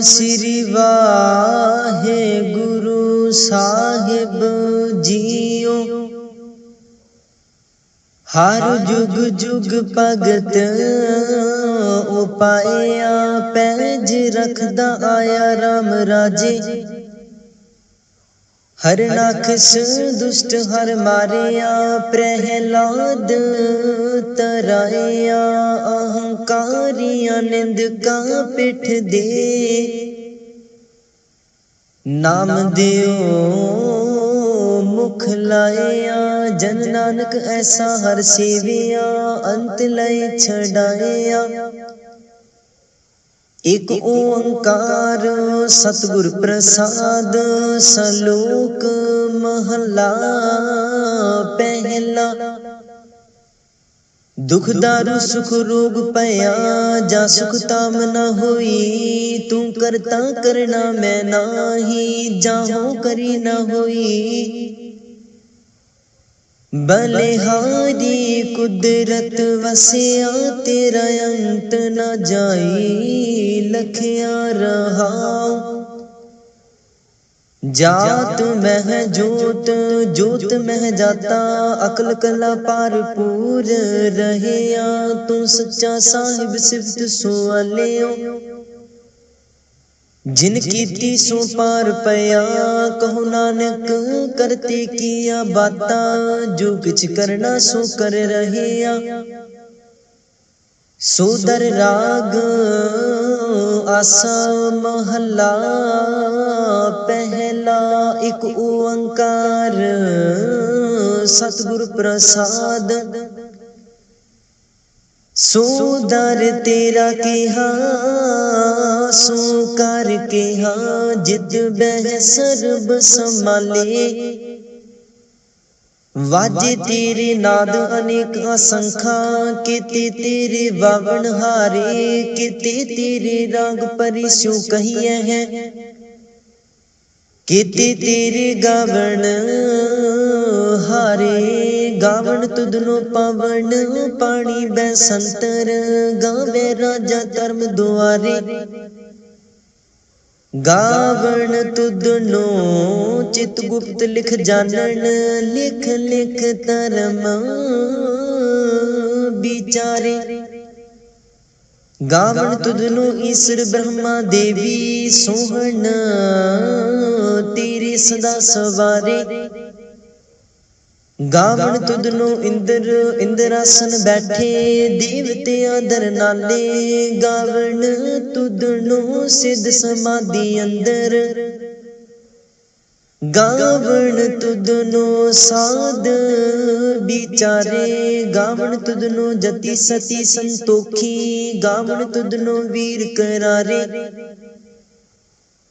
श्री वाहेगुरु साहिब जियो। हर जुग जुग भगत उपाया पैज रखदा आया राम राजे। हर राखस दुष्ट हर मारिया प्रहलाद तराया। अहंकारियां निंदका पिठ दे नाम दियो मुख लाया। जन नानक ऐसा हर सेविया अंत लय छड़ाया। एक ओंकार सतगुर प्रसाद सलोक महला पहला। दुख दारु सुख रोग पया जा सुख ताम न होई। तू करता करना मैं नाही जाहो करी न होई। बलिहारी कुदरत वसिया तेरा अंत न जाई। लखिया रहाओ जात मह जोत जोत मह जाता। अकल कला पार पूर रहया। तू सच्चा साहिब सिफत सुआलियो। जिन कीती सो पार पया कहो नानक करते किया बाता। जो किछ करना सो कर रहया। सोदर राग आसा महला पहला। एक ओंकार सतगुर प्रसाद सोदर तेरा केहा सो कर केहा। जित बह सर्ब संभाले वाजे तेरे नाद अनेक असंखा। केते तेरे बावन हारे केते तेरे राग परिसु कहिए हैं। केते तेरे गावण हारे गावण तुदनो पावन। पानी बैसंतर गावे राजा धर्म दुआरे। गावण तुदनो चित गुप्त लिख जानन। लिख लिख धर्म बिचारे। गावण तुदनो ईश्वर ब्रह्मा देवी सोहन तेरे सदा सवारे। गावण तुदनो इंद्र इंद्रासन बैठे देवते आदर नाले। गावण तुदनो सिद्ध समाधि अंदर। गावण तुदनो साध बिचारे। गावण तुदनो जति सती संतोखी। गावण तुदनो वीर करारे।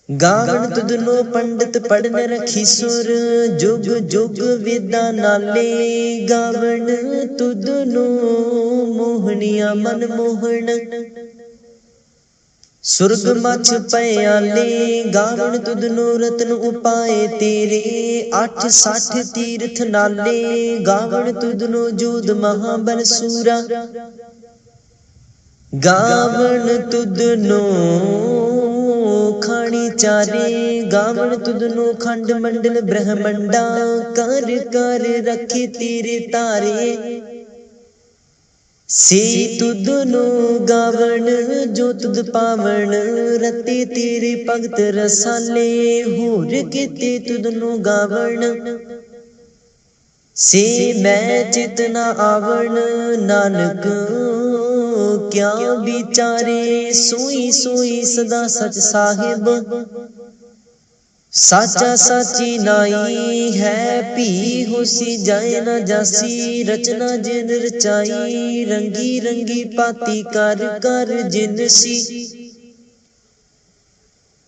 गावण तुदनो पंडित पढ़न रखी सुर जुग जुग विदा नाले। गावण तुदनो मोहनिया मन मोहन सुर्ग मछ पयाले। गावण तुदनो रत्न उपाय तेरे 860 तीर्थ नाले। गावण तुदनो जोध महाबल सूरा। गावण तुदनो खानी चारे। गावण तुदनो खंड मंडल ब्रह्मंडा। कर कर रखे तेरे तारे। से तुदनो गावण जो तुद पावण। रते तेरे भगत रसाले होर केते तुदनो गावण। से मैं चितना आवण नानक क्या बिचारे। सोई सोई सदा सच साहिब साचा साची नाई है। भी होसी जाए न जासी रचना जिन रचाई। रंगी रंगी पाती कर कर जिनसी।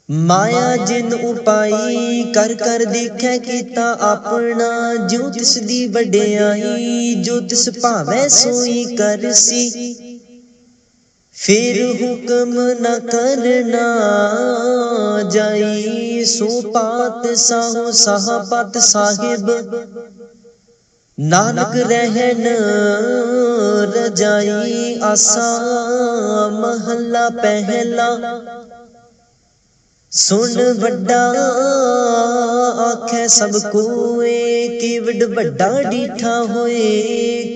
माया जिन उपाई कर कर देखे कीता अपना। जो तिस दी वड्याई जो तिस भावै सोई करसी। फिर हुक्म न करना जाई। सो पात साहो साहपत साहिब नानक रहन रजाई। आसा महला पहला। सुन वड्डा आखे सब कोए, कीवड वड्डा डीठा होए,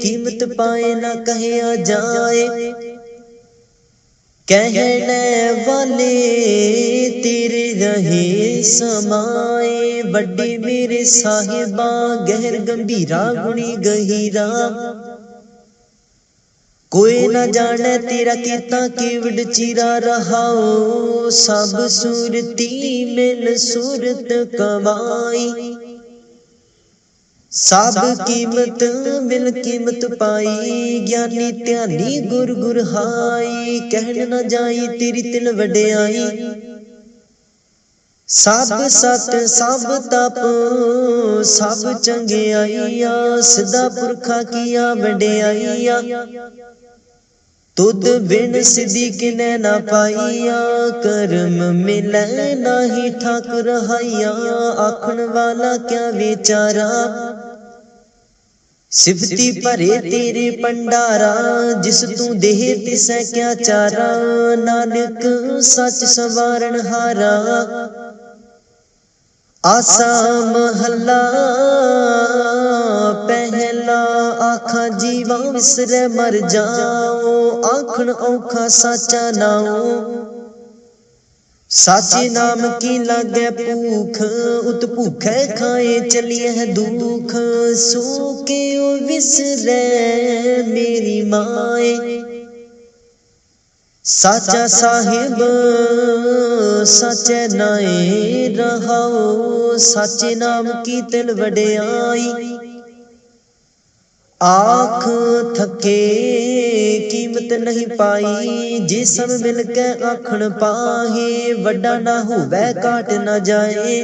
कीमत पाए ना कहिया जाए। कहने वाले तेरे रहे समाए, वड्डे मेरे साहिबा गहर गंभीरा गुणी गहीरा। कोई न जाने तेरा कीता कीवड चीरा रहाओ, सब सूरती मिल सूरत कमाई। सब कीमत मिल कीमत पाई, ज्ञानी ध्यानी गुर गुर हाई। कहन न जाई तेरी तिल वड्याई, सब सत सब तप सब चंगियाइया। सिद्धा पुरखा किया वड्याइया, तुद बिन सिद्धि किने ना पाइया। कर्म मिलै नाही ठाकुर हाइया, आखन वाला क्या विचारा। सिफती भरे तेरे पंडारा, जिस तू देह तिसै क्या चारा। नानक सच सवारण हारा, आसा महला पहला। आखा जीवा विसरे मर जाओ, आखन औखा साचा नाओ। साचे नाम की लागे भूख, उत भूखे खाए चलिए दुख। सो के ओ विसरे मेरी माए, साचा साहिब साचे नाए रहाओ। साचे नाम की तिल वड्याई, आख थके कीमत नहीं पाई। जे सब मिल के आखन पाहे, वड्डा ना होवे काट न जाए।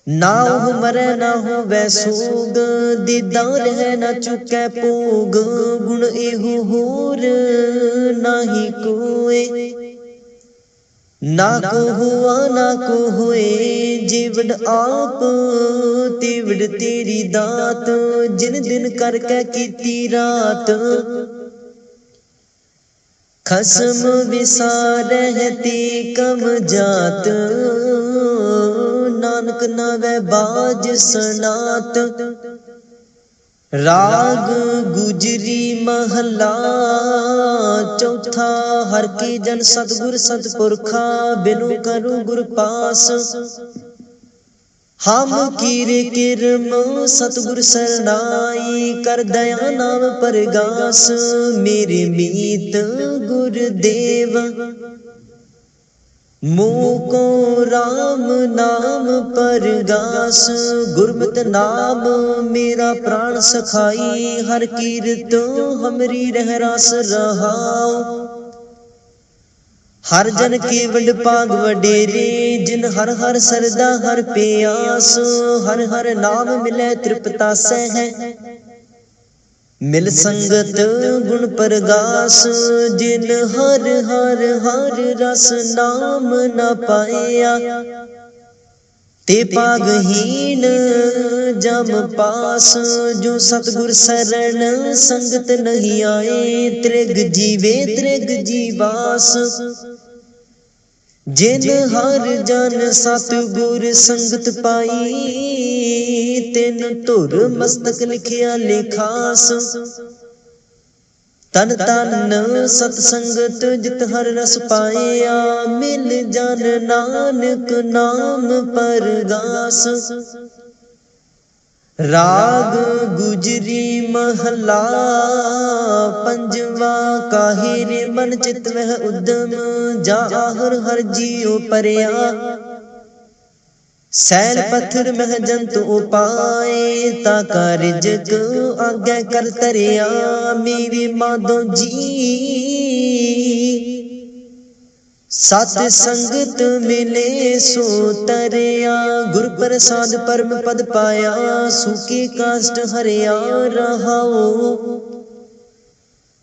ना हो मरे ना हो वै सोग, दीदार है ना चुकै भोग। गुण एहो होर नाही कोए, ना को हुआ ना को होए। जीवड आप तीवड तेरी दात, जिन दिन करके कीती रात। खसम विसारह ते कम जात, नानक नावे बाज सनात। राग गुजरी महला चौथा, हर की जन सतगुर सतपुरखा। बिनु करूं गुर पास, हम कीरे किरम सतगुर सरनाई। कर दया नाम परगास, मेरे मीत गुरुदेव। मोको राम नाम परगास, गुरमत नाम मेरा प्राण सखाई। हर कीरत हमरी रह रास रहाओ, हर जन केवल पाग वडेरे। जिन हर हर सरदा हर प्यास, हर हर नाम मिले तृप्ता से है। मिल संगत गुण परगास, जिन हर हर हर रस नाम न पाया। ते पागहीन जम पास, जो सतगुर शरण संगत नहीं आए। त्रिग जीवे त्रिग जीवास, जिन हर जन सतगुर संगत पाई। तिन धुर मस्तक लिखिया लिखास, तन तन सतसंगत जित हर रस पाया। मिल जन नानक नाम परगास। राग गुजरी महला पंजवा, काहे रे मन चित वह उद्यम। जा हर हर जियो परया, सैल पत्थर मह जंतु उपाए। ताका रिजक आगे कर तरया, मेरे माधो जी। सत संगत मिले सो तरया, गुर प्रसाद परम पद पाया। सूखे काष्ट हरिया रहाओ,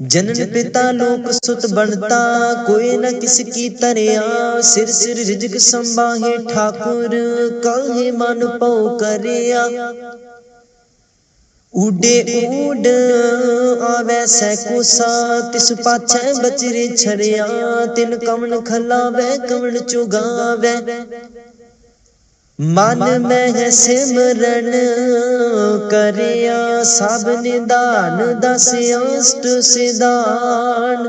जनन पिता लोक सुत बनता। कोई न किसकी तरया, सिर सिर रिजक संभाहे ठाकुर। काहे मन पौ करया, उडे उड आवे सैको सा तिस पाछे बचरे छरिया तिन कवन खलावे कवन चुगावे मन में सिमरन करिया सब निदान दस अष्ट सिदान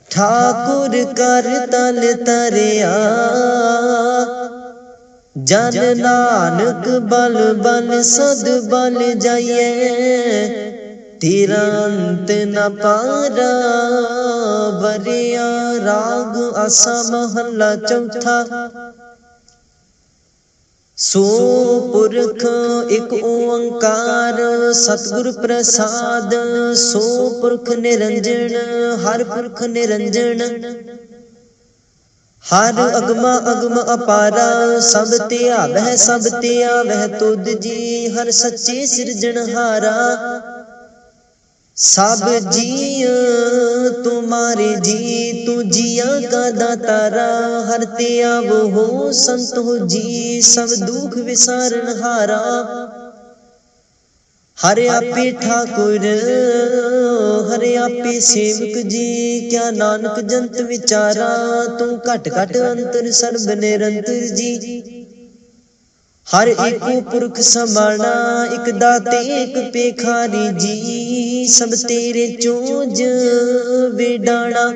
ठाकुर कर तल तरिया जन नानक बल बल सद बल जाइए तेरा अंत न पारा वरिया राग आसा महला चौथा सो पुरख एक ओंकार सतगुर प्रसाद सो पुरख निरंजन हर पुरख निरंजन हर अगमा अगम अपारा सब ते आवह तुद जी हर सच्चे सिरजनहारा सब जी तुम्हारे जी तू जिया का दातारा हर ते आवो हो संत हो जी सब दुख विसारण हारा हरे आपे ठाकुर हरे आपे सेवक जी क्या नानक जंत विचारा तू घट घट अंतर सर्ब निरंतर जी हर एको पुरख समाना एक दाते एक पेखारी जी सब तेरे चोज विडाना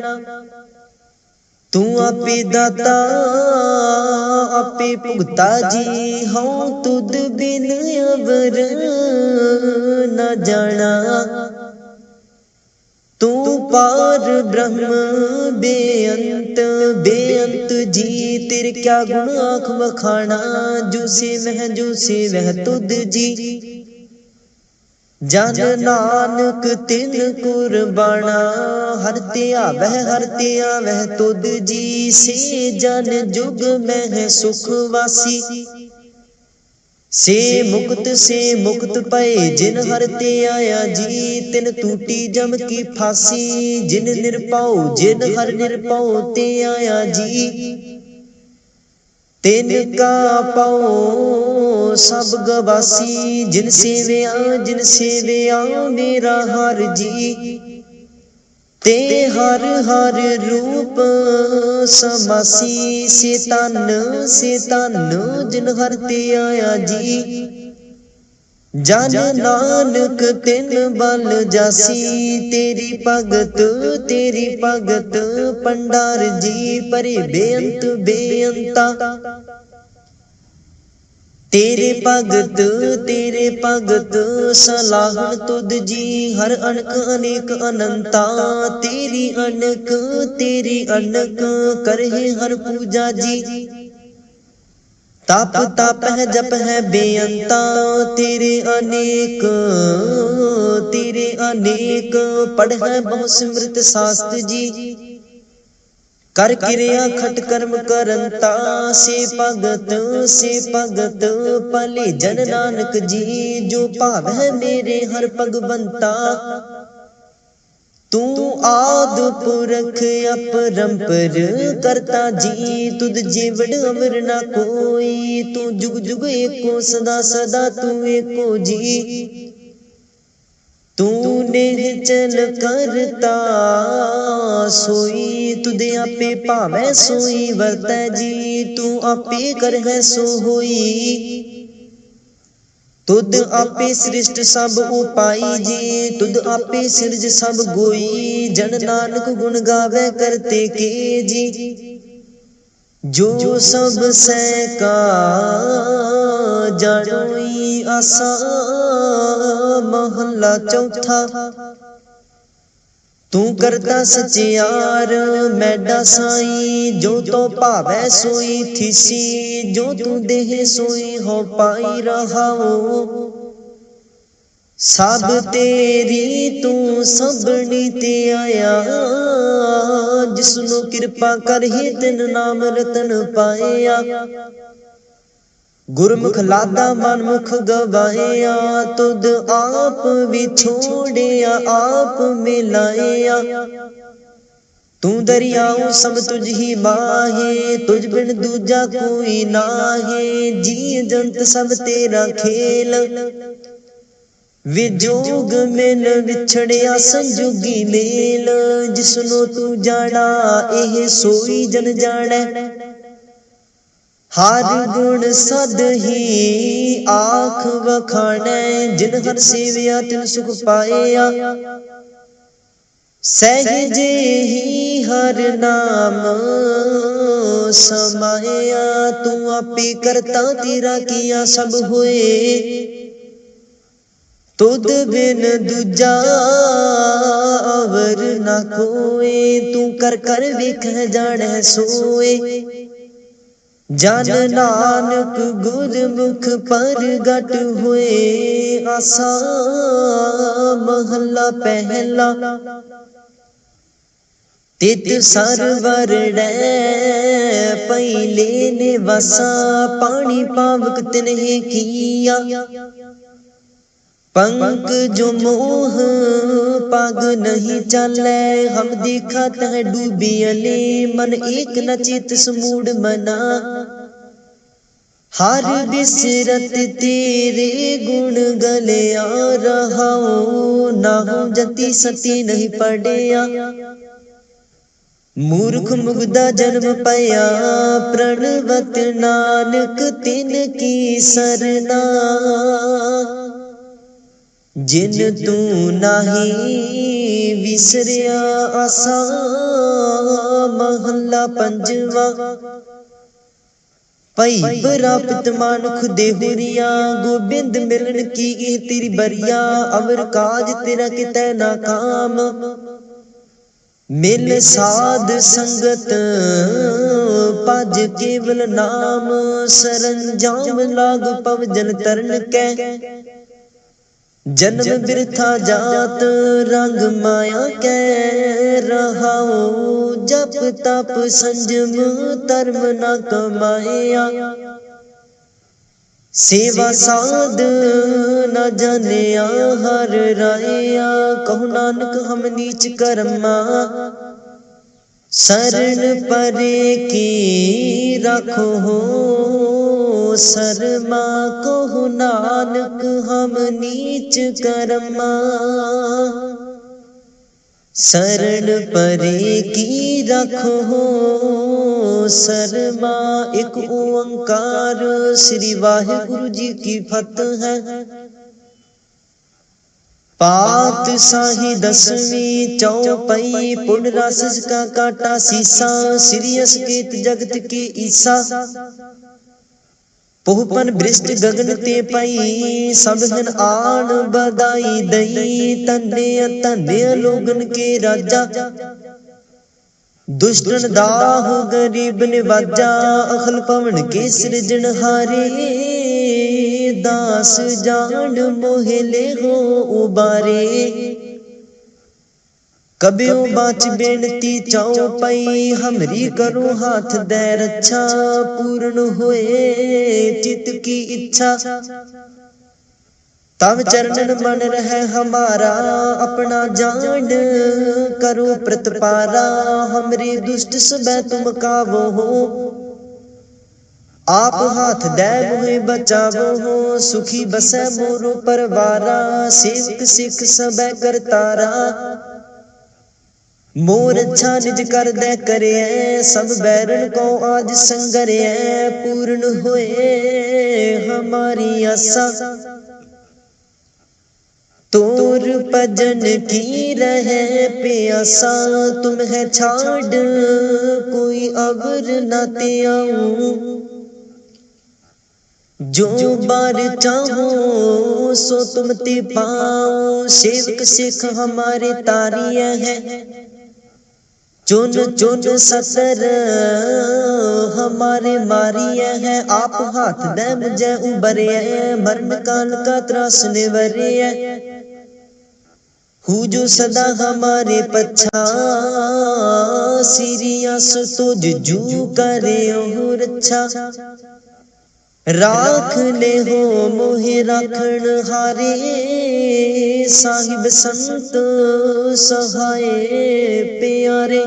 तू आपे दाता आपे भुगता जी हूँ तुद बिन अवर न जाना तू पार ब्रह्म बेअंत बेअंत जी तेरे क्या गुण आँख बखाना जो से वह तुद जी जन नानक तिन कुर्बाना हरते आवह तुद जी से जन जुग में सुख वासी से मुक्त पए जिन हरते आया जी तिन टूटी जम की फांसी जिन निरपाओ जिन हर निरपाओ ते आया जी तिन का पाओ सब गवासी जिन सेविया मेरा हर जी ते हर हर रूप समासी से तन जिन हरते आया जी जन नानक तिन बल जासी तेरी भगत पंडार जी परे बेअंत बेअंता तेरे भगत सलाहन तुद जी हर अनक अनेक अनंता तेरी अनक करहे हर पूजा जी ताप है जप है बेअंता तेरे अनेक पढ़ है बहु स्मृत शास्त्र जी कर क्रिया खट कर्म करंता से भगत पले जन नानक जी जो भाव है मेरे हर भगवंता तू आद पुरख अपरंपर करता जी तुद जीवड़ अमर ना कोई तू जुग जुग एको सदा तू एको जी तूने चल करता सोई तुदे आपे भावे सोई वर्तै जी तू आपे कर है सो होई तुद आपे सृष्ट सब उपाई जी तुद आपे सिरज सब गोई जन नानक गुण गावे करते के जी जो सब से का जानोई आसा महला चौथा तू करता सचियार मैडा साई जो तो भावे सोई थीसी जो तू देह सोई हो पाई रहाओ सब तेरी तू सबनी ते आया जिसनु कृपा कर ही तिन नाम रतन पाया गुरमुख लादा मन मुख गवाया तुद आप विछोड़िया आप मिलाया तू दरियाओ सब तुझ ही माहे तुझ बिन दूजा कोई नाहे जी जंत सब तेरा खेल विजोग मिल विछड़िया संजोगी मेल, जिसनो तू जाना एह सोई जन जाने। हर गुण सद ही आख वखाणे, जिन हर सेविया तिन सुख पाया। सहजे ही हर नाम समाया, तू आपे करता तेरा किया सब होए। तुद बिन दूजा अवर ना कोए, तू कर कर वेख जाने सोए। जन नानक गुरमुख परगट होए, आसा महला पहला। तित सरवर पहले ने वसा, पानी पावक तिन्हे किया। पंक जो मोह पग नहीं चले, हम देखा तह डूबियले। मन एक न चित समूड मना, हर बिसरत तेरे गुण गले आ रहा। ना हो जति सती नहीं पड़िया, मूर्ख मुग्धा जन्म पाया। प्रणवत नानक तिन की सरना, जिन तू नाही विसरिया। आसा महला पंजवा। पई प्राप्त मानुख देहुरिया, गोबिंद मिलन की तेरी बरिया। अवर काज तेरा कितै ना काम, मिल साध संगत पज केवल नाम। सरंजाम लाग पव जल तरन कै, जन्म बिरथा जात रंग माया कै रहाओ। जप तप संजम धर्म न कमाया, सेवा साध न जानिया हर राया। कहु नानक हम नीच कर्मा, शरण परे की रखो हो शर्मा। कहु नानक हम नीच कर्मा, शरण परे की रखो हो शर्मा। एक ओंकार श्री वाहिगुरु जी की फतह है। पातशाही दसवीं चौपाई, पूर्ण रास का काटा सीसा। श्री असकेत जगत के ईसा, पोहपन बृष्ट गगन ते पाई। सब हन आन बधाई दई, तन्ने तन्ने लोगन के राजा। दुष्टन दाह गरीब निवाजा, अखल पवन के सृजनहारे। दास जान मोहिले हो उबारे, कबियो बाच बेनती चौपाई। हमरी करो हाथ दे रक्षा, पूर्ण होए चित की इच्छा। तब चरणन मन रहे हमारा, अपना जान करो प्रतिपारा। हमरे दुष्ट सबे तुम कावो हो, आप हाथ दे मोहे बचावो हो। सुखी बसै मोरो परवारा, सेवक सिख सबे करतारा। मोर अच्छा निज कर दे करे, सब बैरन को आज संगरे। पूर्ण होए हमारी आशा, तोर भजन की रहे प्यासा। तुम है छाड़ कोई अवर न ते आऊं, जो बार चाहो सो तुम ते पाओ। सेवक सिख हमारे तारिया है, चुन चुन सतर हमारे मारिया है। आप हाथ दे मुझे उबरे, मरण काल का त्रास निवरे। हूँ जो सदा हमारे पच्छा, सीरियस तो जू करे हो रक्षा। राख ले हो मोहे राखण हारे, साहिब संत सहाय प्यारे।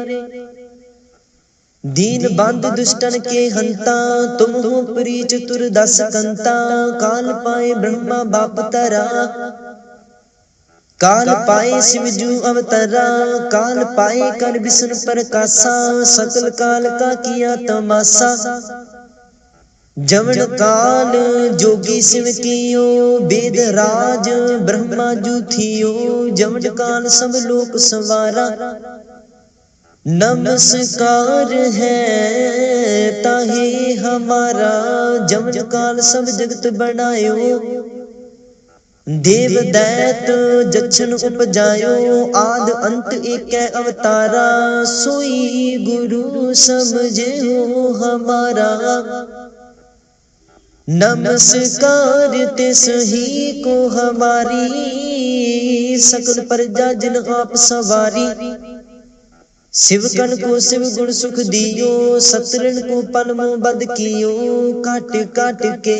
दीन बंद दुष्टन के हंता, तुम हो प्री चतुर दस कंता। काल पाए ब्रह्मा बाप तरा, काल पाए शिवजू अवतरा, काल पाए कर विष्णु प्रकाशा, सकल काल का किया तमाशा। जवन काल जोगी शिव कियो, वेद राज ब्रह्मा जू थियो, जवन काल सब लोक संवारा। नमस्कार है ताहे हमारा, जवन काल सब जगत बनायो। देव दैत जछन उपजायो, आद अंत एक अवतारा। सोई गुरु समझे हो हमारा, नमस्कार तिस ही को हमारी। सकल प्रजा जिन आप सवारी, शिवकन को शिव गुण सुख दियो, सतरन को पलमो बद कियो। काट काट के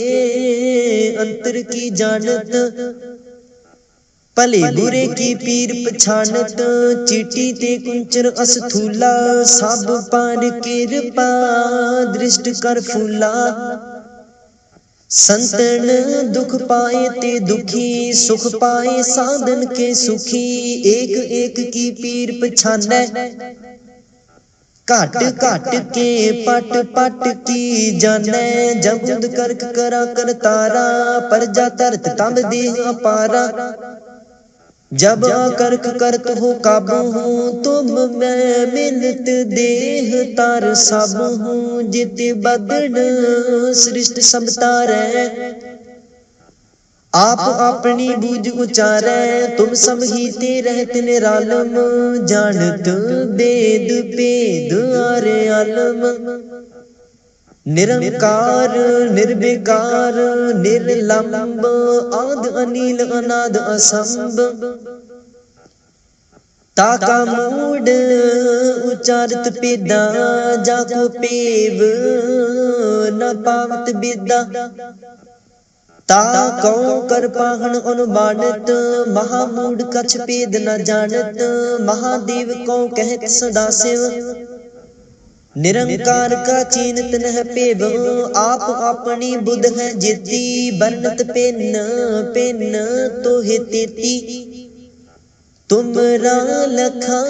अंतर की जानत, भले बुरे की पीर पछानत। चीटी ते कुंचर अस्थूला, सब पार कृपा दृष्ट कर फूला। संतन दुख पाए ते दुखी, सुख पाए साधन के सुखी। एक एक की पीर पछानै, काट काट के पट पट की जानै। जब करक करा कर तारा, प्रजा तरत तब देह अपारा। जब करक करत हो काबू हूँ, तुम मैं मिलत देह तार सब हूँ। जित बदन सृष्ट सब तारै, आप अपनी बूझ उचारै। तुम सब ही ते रहत निरालम, जानत वेद भेद आरे आलम। निरंकार निर्विकार निर्लंब, आद अनिल अनाद असंभ। ताका मूड उचारत पेदा, जाको पेव न पावत बेदा। ताको कर पाहन अनुमानित, महामूड कछ पेद न जानत। महादेव को कहत सदाशिव, निरंकार का चीनत नह पेव। आप अपनी बुध है जेती, बरनत पेन पेन तो है तेती। तुमरा लखा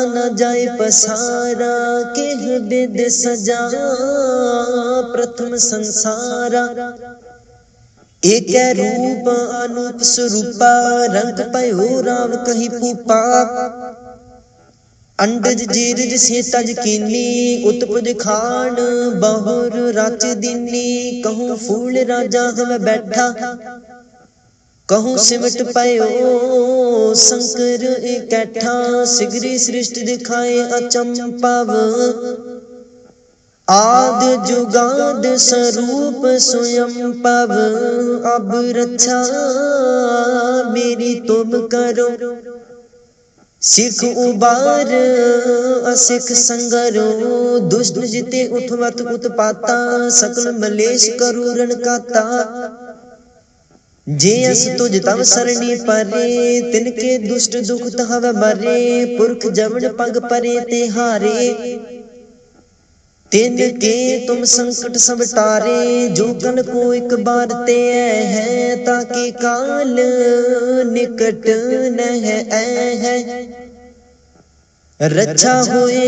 न जाए पसारा, केह वेद सजा प्रथम संसारा। एक रूप अनूप स्वरूपा, रंग पयो राव कही पूपा। अंडज जीरज से तज कीनी, उत्पज खान बहुर राच दीनी। कहूँ फूल राजा हमें बैठा, कहूँ सिमट पयो शंकर इकट्ठा। सिगरी सृष्टि दिखाए अचंपाव, आद जुगाद स्वरूप स्वयं पव। अब रक्षा मेरी तुम करो, सिख उबार असिख संगरो। दुष्ट जिते उठवत उत्पाता, सकल मलेश करूरन काता। जे अस तुझ तव सरणी परे, तिनके दुष्ट दुख तहव मरे। पुरख जमन पग परे ते हारे, तिनके तुम संकट सब टारे। जो कल को एक बार ते है, ताकि काल निकट न है। रक्षा होए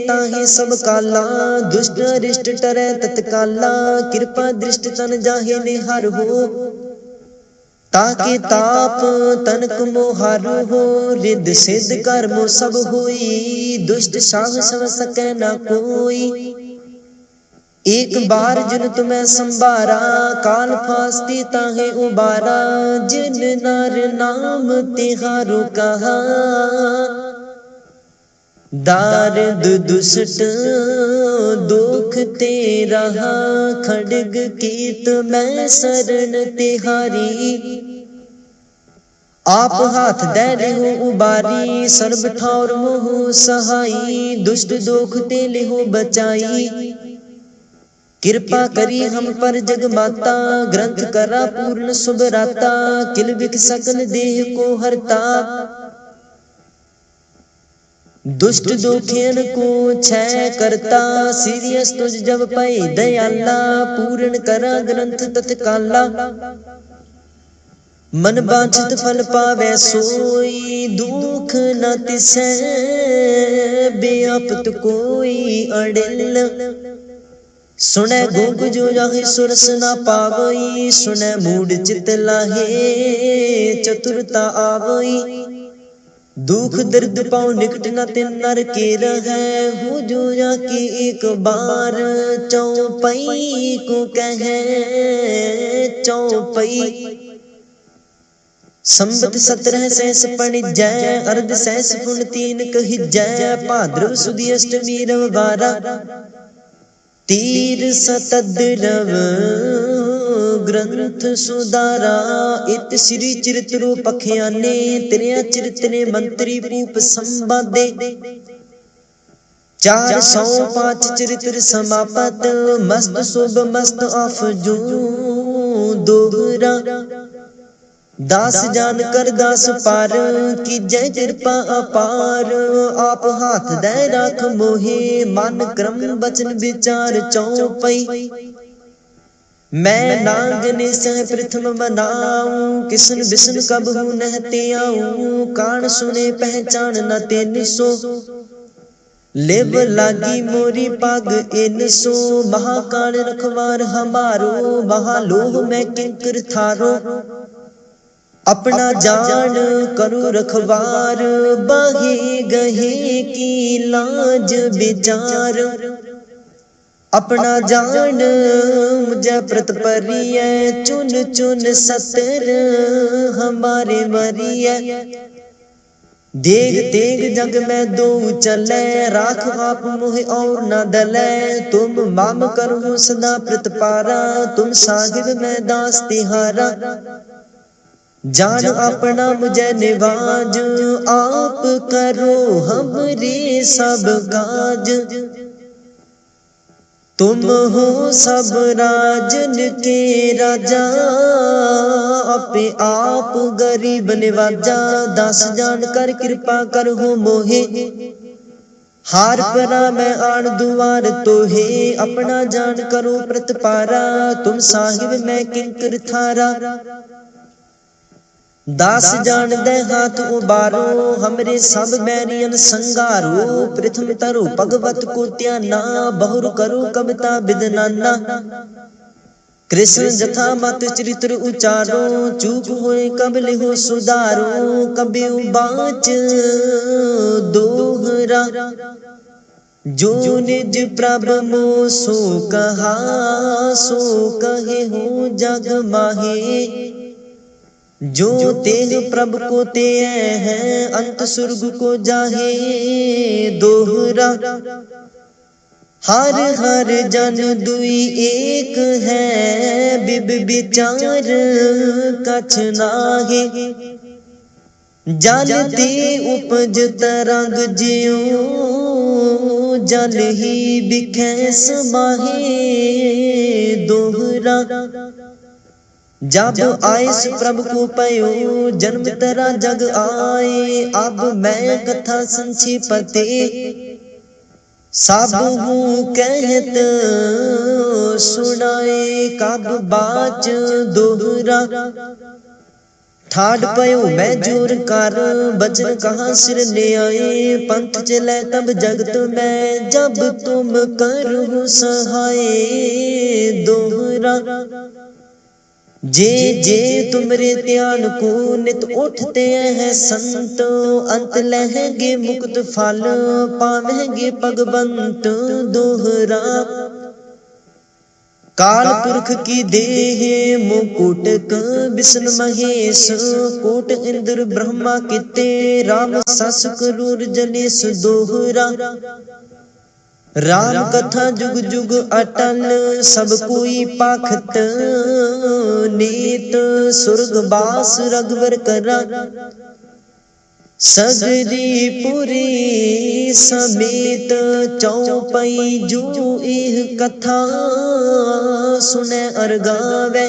ताहि सब काला, दुष्ट अरिष्ट टरै तत्काला। कृपा दृष्टि तन जाहे निहार हो, ताकि ताप तनक मोहार हो। रिद सिद्ध कर्म सब होई, दुष्ट साह सव सकै न कोई। एक बार जिन तुम्हें संभारा, काल फास्ती ताहे उबारा। जिन नार नाम तिहारो कहा, दारद दुष्ट दुख ते रहा। खड्ग कीत मैं शरण तिहारी, आप हाथ दे लेहो उबारी। सर्ब ठौर मोह सहाई, दुष्ट दोख ते लेहो बचाई। कृपा करी हम पर जग माता, ग्रंथ करा पूर्ण शुभ राता। किल बिक सकल देह को हरता, दुष्ट दोखेन को क्षय करता। सीरियस तुझ जब पाए दयाला, पूर्ण करा ग्रंथ तत्काला। मन बांछित फल पावै सोई, दुख न तिसै बेआपत कोई अड़िल। सुनै गूंग जो जाहि सुरस न पावई, सुनै मूड चित लाहे चतुरता आवई। दुख दर्द पाओ निकट न तिन नर के रहै, हो जो जाके एक बार चौपई को कहे चौपई। संबत 17 सहस पणिजै, अर्ध सहस पुन 3 कहिजै। भाद्रव सुदी अष्टमी रविवारा, तीर सतद्रव ग्रंथ सुधारा। इत श्री चरित्रो पखियाने, त्रिया चरित ने मंत्री भूप संवादे। 405 चरित्र समापत, मस्त शुभ मस्त अफजू दोहरा। दास जान कर दास पार, की जय कृपा अपार। आप हाथ दे राख मोहे, मन क्रम बचन विचार चौपई। मैं नागने सह प्रथम मनाऊं, किसन बिसन कब हूँ नहते आऊं। कान सुने पहचान न तेन सो, लेब लागी मोरी पग इन सो। महाकाल रखवार हमारो, महालोह में किंकर थारो। अपना जान करो रखवार, बाहे गहे की लाज विचार। अपना जान मुझे प्रत परिय, चुन चुन सतर हमारे मरिय। देग तेग जग में दो चले, राख आप मोह और न दले। तुम माम करो सदा प्रतिपारा, तुम साहिब में दास तिहारा। जान अपना मुझे निवाज, आप करो हमरे सब काज। तुम हो सब राजन के राजा, अपे आप गरीब निवाजा। दास जान कर कृपा कर हो मोहे, हार परा मैं आन दुआर तोहे। अपना जान करो प्रतिपारा, तुम साहिब मैं किंकर थारा। दास जान दे हाथ उबारो, हमरे सब बैरियन संगारो। प्रथम तरो भगवत को त्याना, बहुर करो कविता विदनाना। कृष्ण जथा मत चरित्र उचारो, चूक होए कब लिहो सुधारो। कभी बाच दोहरा, जो निज प्रभ मो सो कहा। सो कहे हो जग माहे, जो तेग प्रभु को ते है। अंत स्वर्ग को जाहे दोहरा। हर हर जन दुई एक है, बिब विचार कछ नाहे। जल ते उपज तरंग जियो, जल ही बिखे समाहे दोहरा। जब आयस प्रभु को पयो, जन्म तेरा जग आए। अब मैं कथा संक्षिपते, सब हूँ कहत सुनाए। कब बाच दोहरा, ठाड पयो मैं जोर कर। बचन कहाँ सिर ले आए, पंथ चले तब जगत में। जब तुम करो सहाय दोहरा। जे जे तुमरे ध्यान को नित उठते हैं संत। अंत लहेंगे मुक्त फल, पावेंगे भगवंत दोहरा। काल पुरख की देह मुकुट विष्णु महेश। कोट इंद्र ब्रह्मा किते, राम सस क्रूर जनेश दोहरा। राम कथा जुग जुग अटल, सब कोई पाखत नीत। स्वर्गवास रघुवर करा, सगरी पुरी समेत। चौपई जो एह कथा, सुने अर गावे।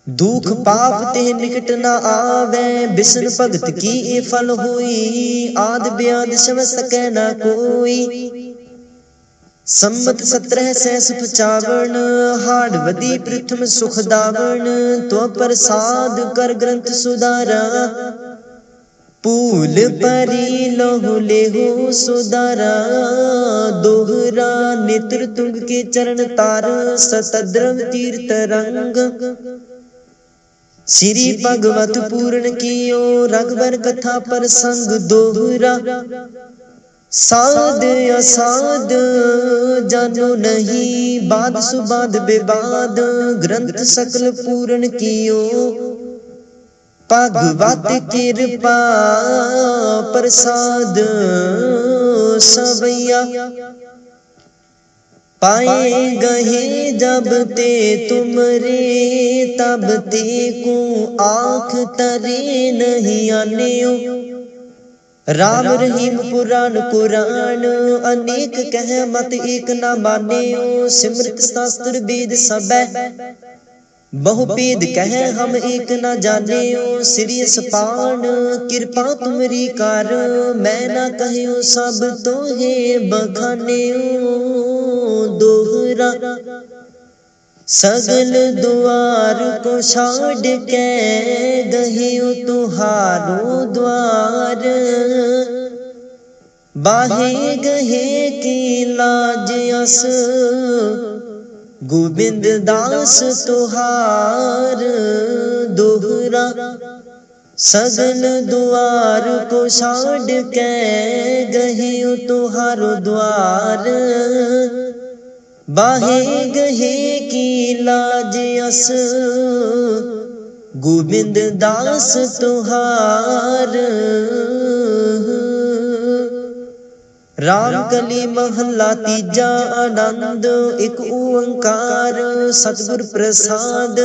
दुख पाप ते निकट न आवे, विष्णु भगत की ए फल होई। आद ब्याद सम सकै न कोई, संमत 17 सहस 55 हाड़ वदी प्रथम सुख दावण तो प्रसाद कर ग्रंथ सुधारा पूल परी लोह लेहो सुधारा दोहरा नेत्र तुंग के चरण तार सतद्रव तीर्थ रंग श्री भगवत पूर्ण कियो रघुवर कथा प्रसंग दोहरा साध असाध जानो नहीं बाद सुबाद बेबाद ग्रंथ सकल पूर्ण कियो भगवत कृपा प्रसाद सवैया पाए गहे जब ते तुमरे तब ते को आँख तरे नहीं आनेओ राम रहीम पुराण कुरान अनेक कह मत एक न मानेओ सिमृत शास्त्र वेद सबै बहुपेद कह हम एक न जानेओ श्री सपान कृपा तुमरी कार मैं न कहो सब तोहे बखानेओ दोहरा सगल द्वार को छाड़ के गहियो तुहारो द्वार बाहे गहे की लाज अस गोविंद दास तुहार दोहरा सगल द्वार को छाड़ के गहियो तुहारो द्वार बाहे गहे की लाज अस गोविंद दास तुहार राम कली महला तीजा आनंद एक ओंकार सतगुर प्रसाद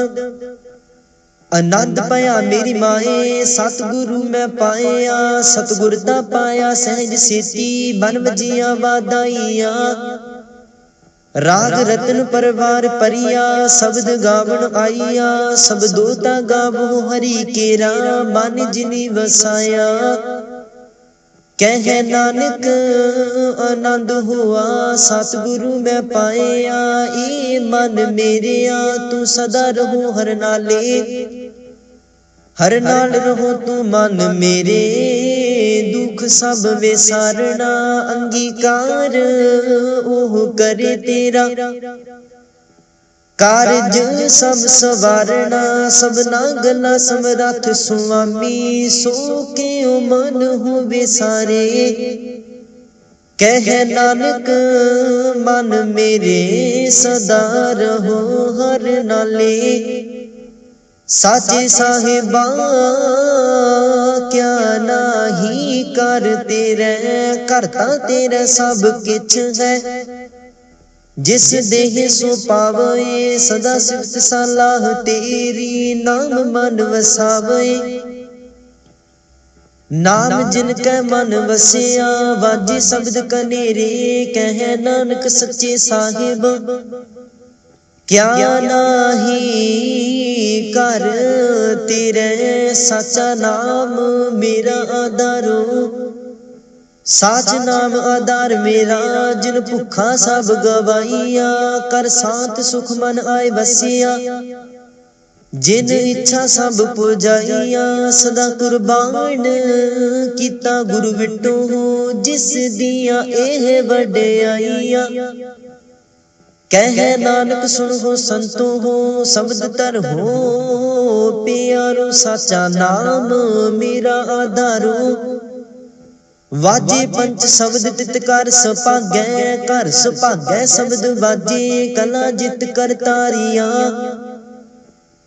आनंद पाया मेरी माए सतगुरु मैं पाया सतगुरता पाया सहज सेती बन वजिया वादाइया राग रतन परवार परिया शब्द गावन आइया शब्दोता गावो हरि केरा मन जिनी वसाया कह नानक आनंद हुआ सतगुरु मैं पाया ए मन मेरेया तू सदा रहो हर नाले हर नाल रहो तू मन मेरे दुख सब विसारना अंगीकार ओह करे तेरा कारज सब सवारना सबना गला समरथ सुआमी सो के मन होवे सारे कह नानक मन मेरे सदा रहो हर नाले साचे साहिबा क्या नाही कर तेरे करता तेरा सब किछ है जिस देह सो पावे सदा सिफत सलाह तेरी नाम मन वसावे नाम जिनके मन वसिया वाजे शब्द कनेरे कह नानक सच्चे साहिब क्या नाही कर तेरे सच्चा नाम मेरा आधारो साच नाम आधार मेरा जिन भुखा सब गवाइया कर शांत सुख मन आए बसिया जिन इच्छा सब पुजाइया सदा कुर्बान किता गुरु विटो जिस दिया एह वड्याइया कह नानक सुन हो संतो हो शब्द तर हो प्यारो साचा नाम मेरा आधारो वाजे पंच शब्द तित कर सभागै घर सभागै शब्द वाजे कला जित कर तारिया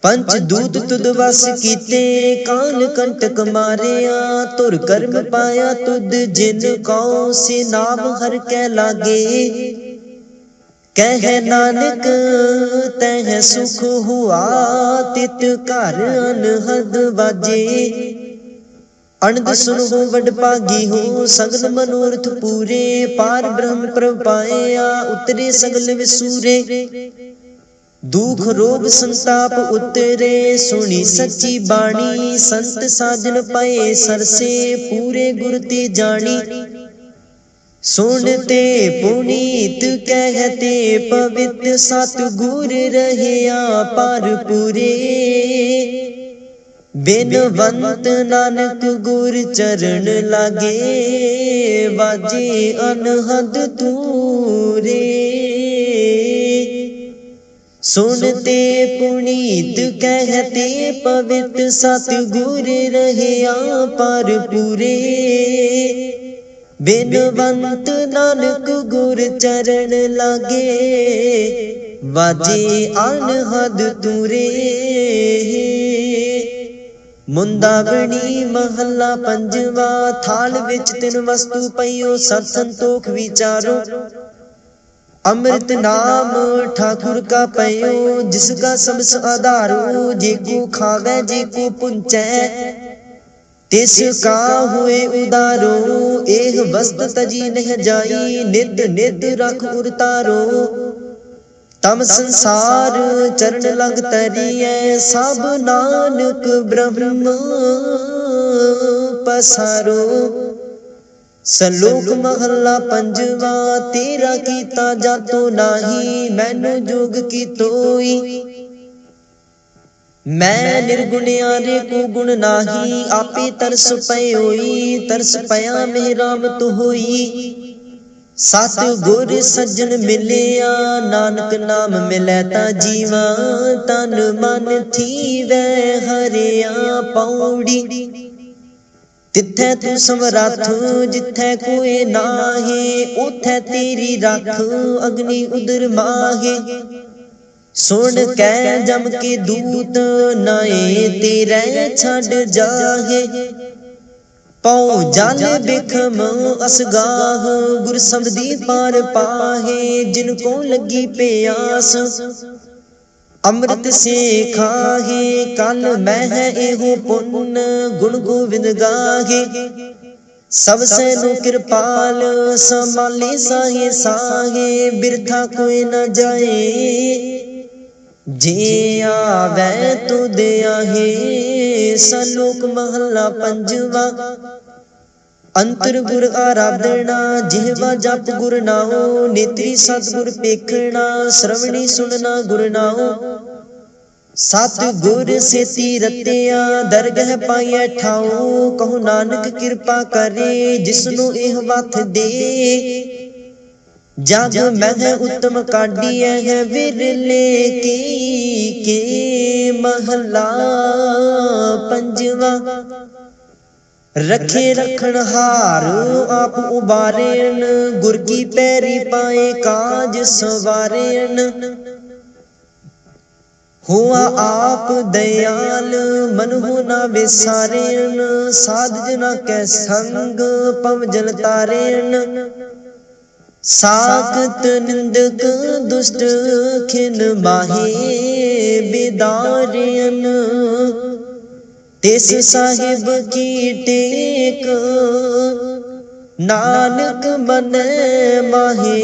पंच दूत तुद वस कीते काल कंटक मारिया तुर कर्म पाया तुद जिन कौ से नाम हर कै लागे कह नानक तह सुख हुआ तित घर अनहद बाजे अनद सुन हो वड भागी हो सगल मनोरथ पूरे पार ब्रह्म प्रभ पाया उतरे सगल विसूरे दुख रोग संताप उतरे सुनी सच्ची बाणी संत साजन पाए सरसे पूरे गुर ते जानी सुनते पुनीत कहते पवित्र सतगुर रहया पर पूरे। बिनवंत नानक गुर चरण लागे बाजे अनहद तूरे। सुनते पुनीत कहते पवित्र सतगुर रहया पर पूरे। बिनवंत नानक गुर चरण लागे बाजे अनहद तूरे। मुंदावणी महला पंजवा। थाल विच तिन वस्तु पईओ सत संतोख विचारो। अमृत नाम ठाकुर का पयो जिसका सबस आधारो। जेको खावे जेको पुंचै तिसका हुए उदारो। एह वस्त तजी नह जाई नित नित रख उरतारो। तम संसार चरण लग तरिए सब नानक ब्रह्म पसारो। सलोक महला पंजवा। तेरा कीता जातो नाही मैनू जोग की तोई। मैं निर्गुणियारे को गुण नाही आपे तरस पयोई। तरस पया में राम तो होई। सत गुर सज्जन मिलिया नानक नाम मिलै ता जीवा। तन मन थीवै हरिया पौड़ी। तिथै तू समरथ जिथै कोई नाहे। उथै तेरी रख अग्नि उदर माहे। सुन कै जम के दूत नाए तेरे छड़ जाहे। पौ जल बिखम असगाह गुर समझी पार पाहे। जिनको लगी प्यास अमृत से खाहे। कल मैं एहो पुन गुण गोविंद गाहे। सब सैनु कृपाल संभाले साहे साहे। बिरथा कोई न जाए जे आवे तो दे आहे। सलोक महला पंजवा। अंतर गुर आराधना जिहवा जप गुर नाओ। नेत्री सतगुर पेखना श्रवणी सुनना गुर नाओ। सत गुर सेती रतिया दरगह पाइए ठाओ। कहो नानक कृपा करे जिसनु एह वथ दे। जग मह उत्तम काढ़िया है विरले के महला पंजवा। रखे रखन हार आप उबारेन गुर की पैरी पाए काज सवारेन। हुआ आप दयाल मन हो ना विसारेन। साध जना कै संग पव जल तारेन। साकत निंदक दुष्ट खिन माहे बिदारियन। तिस साहिब की टेक नानक मन माहे।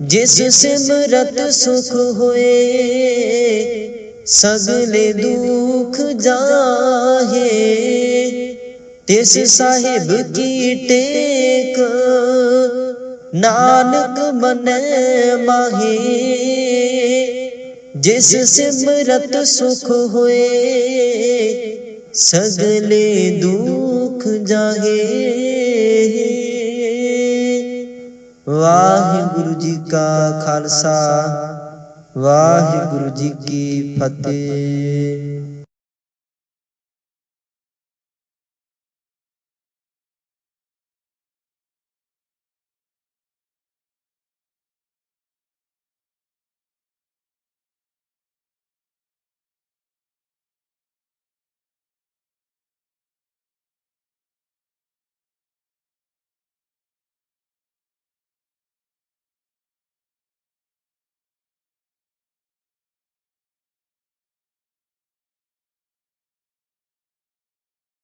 जिस सिमरत सुख होए सगले दुख जाहे। तिस साहिब की टेक नानक मन माहे। जिस सिमरत सुख होए सगले दुख जाहे। वाहिगुरु जी का खालसा वाहिगुरु जी की फतेह।